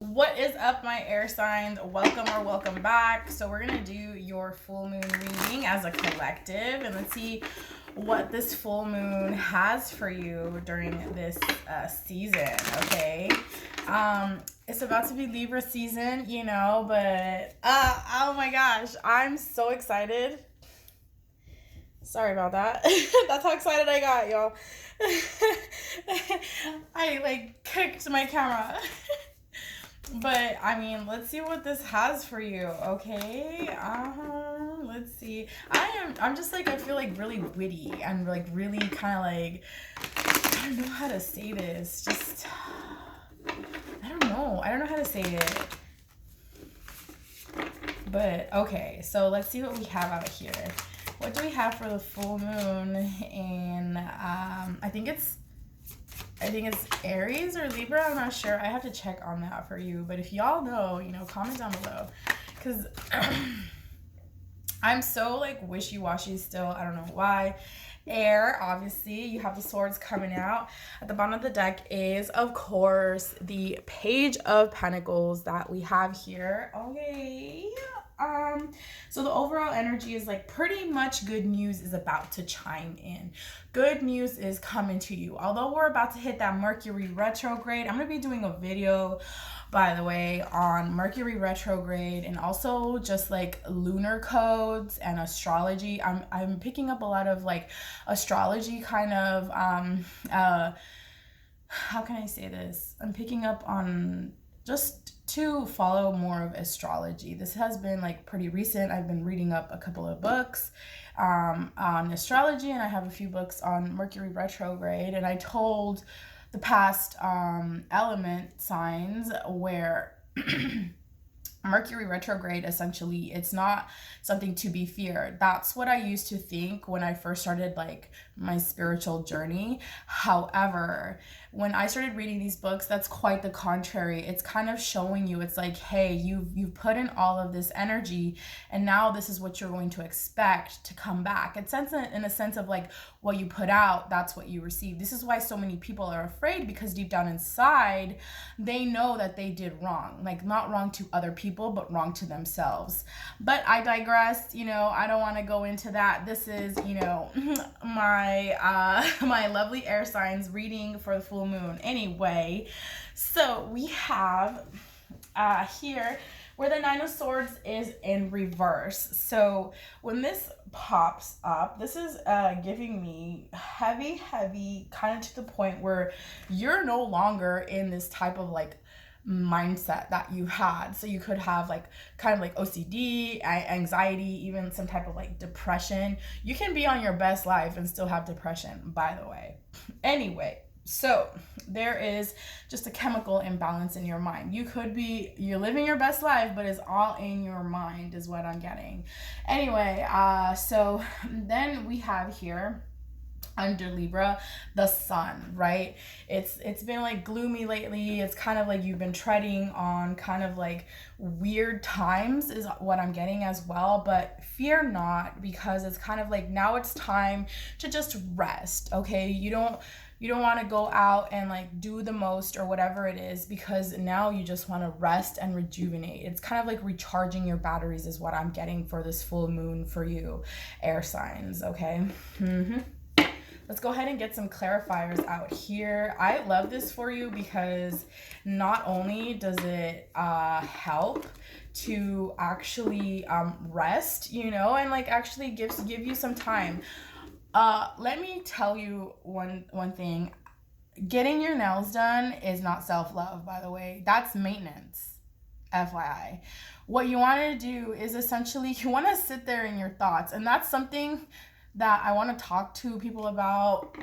What is up, my air signs? Welcome or welcome back. So we're gonna do your full moon reading as a collective, and let's see what this full moon has for you during this season. Okay, it's about to be Libra season, but oh my gosh, I'm so excited. Sorry about that. That's how excited I got, y'all. I kicked my camera. But I mean, let's see what this has for you, okay? Let's see. I'm just I feel really witty and really kind of I don't know how to say this. Just I don't know how to say it. But okay, so let's see what we have out here. What do we have for the full moon? And I think it's Aries or Libra. I'm not sure. I have to check on that for you. But if y'all know, comment down below. Because I'm so wishy-washy still. I don't know why. Air, obviously. You have the swords coming out. At the bottom of the deck is, of course, the Page of Pentacles that we have here. Okay. So the overall energy is pretty much good news is about to chime in. Good news is coming to you. Although we're about to hit that Mercury retrograde, I'm going to be doing a video, by the way, on Mercury retrograde and also just lunar codes and astrology. I'm picking up a lot of astrology kind of how can I say this? I'm picking up on just to follow more of astrology. This has been pretty recent. I've been reading up a couple of books on astrology, and I have a few books on Mercury retrograde, and I told the past element signs where Mercury retrograde, essentially, it's not something to be feared. That's what I used to think when I first started my spiritual journey. However, when I started reading these books, that's quite the contrary. It's kind of showing you, it's hey, you've put in all of this energy, and now this is what you're going to expect to come back. It's in a sense of what you put out, that's what you receive. This is why so many people are afraid, because deep down inside, they know that they did wrong. Not wrong to other people, but wrong to themselves. But I digress. I don't want to go into that. This is, my lovely air signs reading for the full moon. Anyway, so we have here where the Nine of Swords is in reverse. So when this pops up, this is giving me heavy, kind of to the point where you're no longer in this type of mindset that you had. So you could have kind of OCD, anxiety, even some type of depression. You can be on your best life and still have depression, by the way. Anyway, so there is just a chemical imbalance in your mind. You're living your best life, but it's all in your mind is what I'm getting. Anyway, so then we have here under Libra, the sun, right? It's been gloomy lately. It's kind of you've been treading on kind of weird times is what I'm getting as well. But fear not, because it's kind of now it's time to just rest, okay? You don't want to go out and do the most or whatever it is, because now you just want to rest and rejuvenate. It's kind of recharging your batteries is what I'm getting for this full moon for you, air signs, okay? Let's go ahead and get some clarifiers out here. I love this for you because not only does it help to actually rest, and actually give you some time. Let me tell you one thing. Getting your nails done is not self-love, by the way. That's maintenance, FYI. What you want to do is essentially you want to sit there in your thoughts, and that's something that I want to talk to people about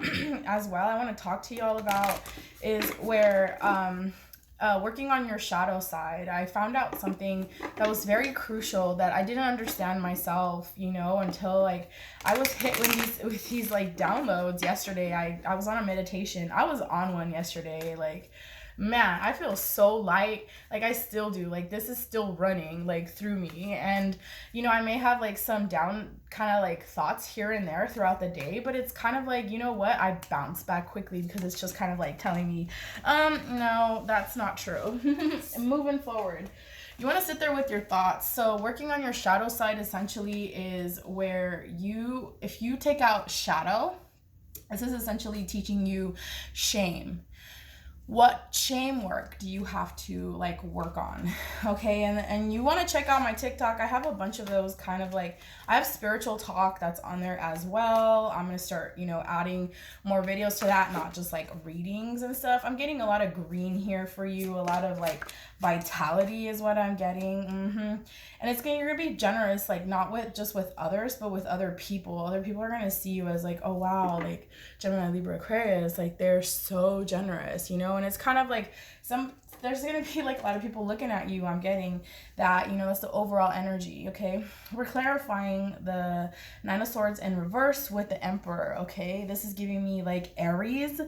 as well. I want to talk to y'all about is where working on your shadow side. I found out something that was very crucial that I didn't understand myself, until I was hit with these downloads yesterday. I was on a meditation. I was on one yesterday, man, I feel so light. Like I still do. Like this is still running like through me. And you know, I may have like some down kind of like thoughts here and there throughout the day, but it's kind of like, you know what? I bounce back quickly because it's just kind of like telling me, no, that's not true. Moving forward. You want to sit there with your thoughts. So working on your shadow side essentially is where if you take out shadow, this is essentially teaching you shame. What shame work do you have to like work on? Okay, and you want to check out my TikTok. I have a bunch of those kind of like, I have spiritual talk that's on there as well. I'm gonna start, you know, adding more videos to that, not just like readings and stuff. I'm getting a lot of green here for you, a lot of like vitality is what I'm getting. And it's gonna, you're gonna be generous, like not with just with others, but with other people. Other people are gonna see you as like, oh wow, like Gemini, Libra, Aquarius, like they're so generous, you know. And it's kind of like there's gonna be like a lot of people looking at you. I'm getting that, you know, that's the overall energy. Okay, we're clarifying the Nine of Swords in reverse with the Emperor. Okay, this is giving me like Aries.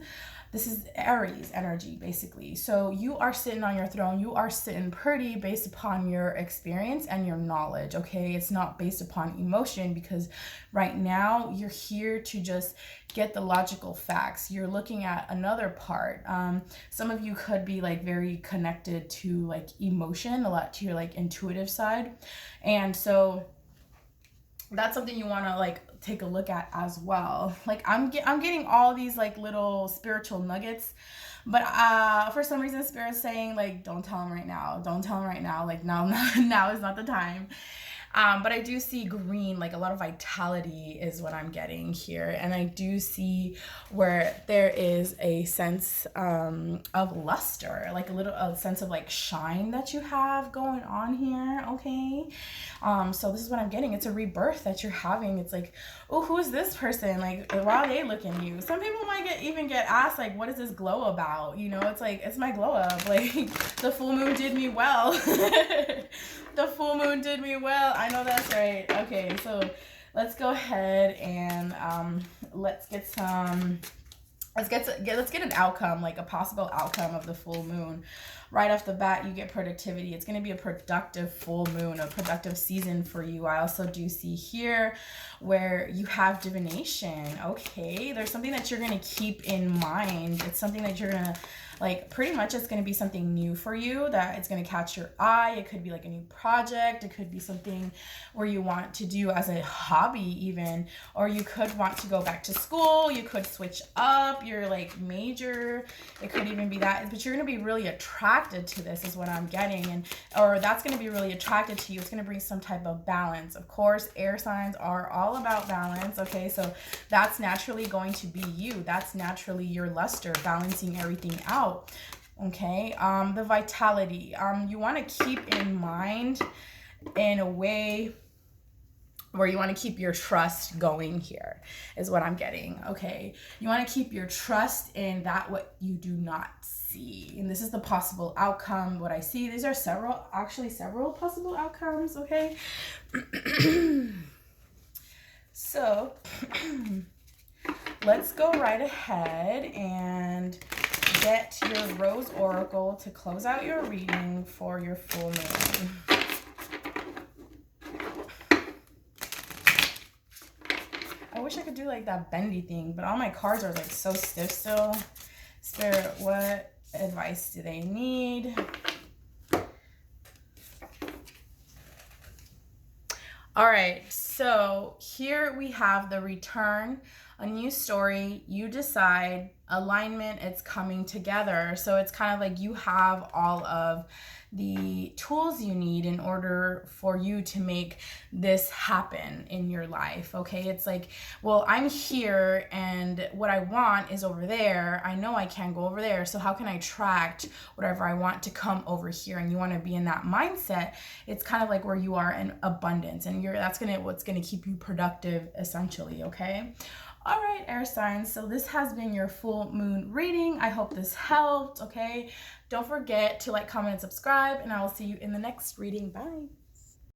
This is Aries energy, basically. So you are sitting on your throne. You are sitting pretty based upon your experience and your knowledge, okay? It's not based upon emotion, because right now you're here to just get the logical facts. You're looking at another part. Some of you could be like very connected to like emotion, a lot to your like intuitive side. And so that's something you want to like take a look at as well. Like I'm getting all these like little spiritual nuggets, but for some reason Spirit's saying like, don't tell him right now, don't tell him right now, like now is not the time. But I do see green, like a lot of vitality is what I'm getting here. And I do see where there is a sense of luster, like a sense of like shine that you have going on here, okay? So this is what I'm getting. It's a rebirth that you're having. It's like, oh, who is this person? Like, why are they looking at you? Some people might even get asked, like, what is this glow about? You know, it's like, it's my glow up. Like, the full moon did me well. The full moon did me well. I know that's right. Okay, so let's go ahead and let's get an outcome, like a possible outcome of the full moon. Right off the bat, you get productivity. It's going to be a productive full moon, a productive season for you. I also do see here where you have divination. Okay, there's something that you're going to keep in mind. It's something that you're going to like, pretty much it's going to be something new for you that it's going to catch your eye. It could be like a new project. It could be something where you want to do as a hobby even, or you could want to go back to school. You could switch up your like major. It could even be that, but you're going to be really attracted to this is what I'm getting. Or that's going to be really attracted to you. It's going to bring some type of balance. Of course, air signs are all about balance. Okay, so that's naturally going to be you. That's naturally your luster, balancing everything out. Okay, the vitality, you want to keep in mind in a way where you want to keep your trust going here is what I'm getting. Okay, you want to keep your trust in that what you do not see, and this is the possible outcome. What I see, these are several possible outcomes. Okay. So let's go right ahead and get your Rose Oracle to close out your reading for your full moon. I wish I could do like that bendy thing, but all my cards are like so stiff still. Spirit, what advice do they need? All right, so here we have the return, a new story, you decide, alignment, it's coming together. So it's kind of like you have all of the tools you need in order for you to make this happen in your life. Okay, it's like, well, I'm here and what I want is over there. I know I can't go over there, so how can I attract whatever I want to come over here? And you want to be in that mindset. It's kind of like where you are in abundance, and that's what's gonna keep you productive essentially. Okay. All right, air signs, so this has been your full moon reading. I hope this helped. Okay, don't forget to like, comment, and subscribe, and I will see you in the next reading. Bye.